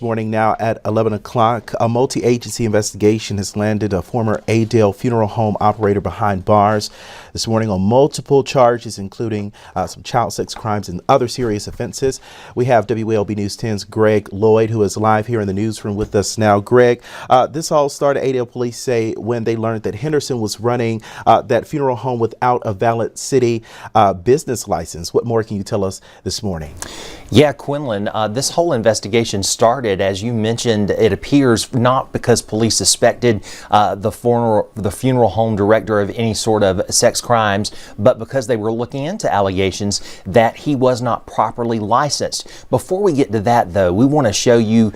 Morning now at 11 o'clock, a multi-agency investigation has landed a former Adel funeral home operator behind bars this morning on multiple charges, including some child sex crimes and other serious offenses. We have WLB News 10's Greg Lloyd, who is live here in the newsroom with us now. Greg, this all started, Adel police say, when they learned that Henderson was running that funeral home without a valid city business license. What more can you tell us this morning? Yeah, Quinlan, this whole investigation started, as you mentioned, it appears not because police suspected the funeral home director of any sort of sex crimes, but because they were looking into allegations that he was not properly licensed. Before we get to that, though, we want to show you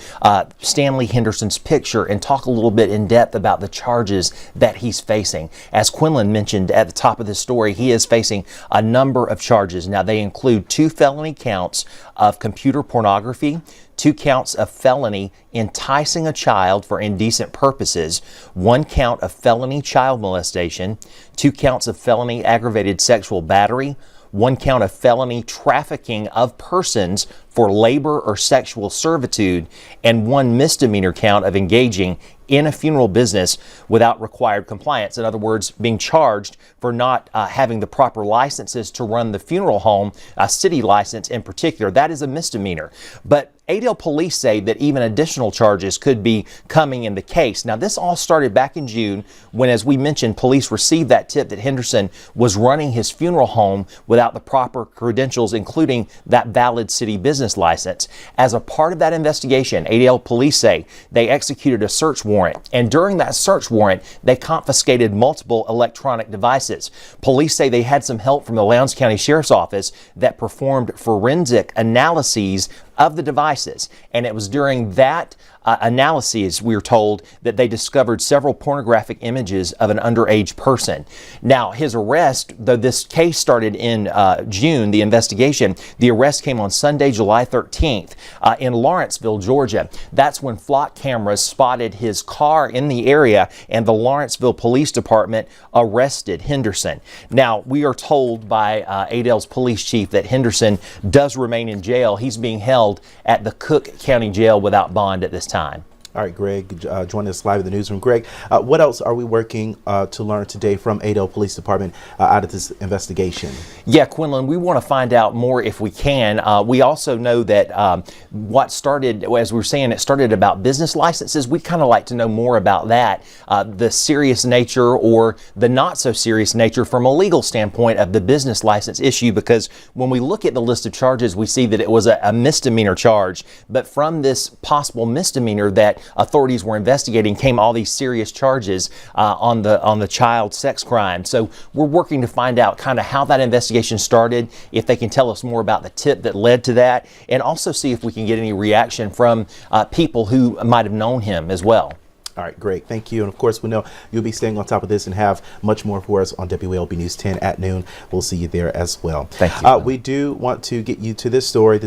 Stanley Henderson's picture and talk a little bit in depth about the charges that he's facing. As Quinlan mentioned at the top of this story, he is facing a number of charges. Now, they include 2 felony counts of computer pornography, 2 counts of felony enticing a child for indecent purposes, 1 count of felony child molestation, 2 counts of felony aggravated sexual battery, 1 count of felony trafficking of persons for labor or sexual servitude, and 1 misdemeanor count of engaging in a funeral business without required compliance. In other words, being charged for not having the proper licenses to run the funeral home, a city license in particular. That is a misdemeanor. But Adel police say that even additional charges could be coming in the case. Now, this all started back in June when, as we mentioned, police received that tip that Henderson was running his funeral home without the proper credentials, including that valid city business license. As a part of that investigation, Adel police say they executed a search warrant, and during that search warrant, they confiscated multiple electronic devices. Police say they had some help from the Lowndes County Sheriff's Office that performed forensic analyses of the devices, and it was during that analyses, we were told, that they discovered several pornographic images of an underage person. Now, his arrest, though this case started in June, the investigation, the arrest came on Sunday, July 13th in Lawrenceville, Georgia. That's when flock cameras spotted his car in the area, and the Lawrenceville Police Department arrested Henderson. Now, we are told by Adel's police chief that Henderson does remain in jail. He's being held at the Cook County Jail without bond at this time. All right, Greg, joining us live in the newsroom. Greg, what else are we working to learn today from Adel Police Department out of this investigation? Yeah, Quinlan, we want to find out more if we can. We also know that what started, as we were saying, it started about business licenses. We'd kind of like to know more about that, the serious nature or the not so serious nature from a legal standpoint of the business license issue, because when we look at the list of charges, we see that it was a misdemeanor charge. But from this possible misdemeanor that authorities were investigating came all these serious charges on the child sex crime. So we're working to find out kind of how that investigation started, if they can tell us more about the tip that led to that, and also see if we can get any reaction from people who might have known him as well. All right, great. Thank you. And of course, we know you'll be staying on top of this and have much more for us on WLB News 10 at noon. We'll see you there as well. Thank you. We do want to get you to this story.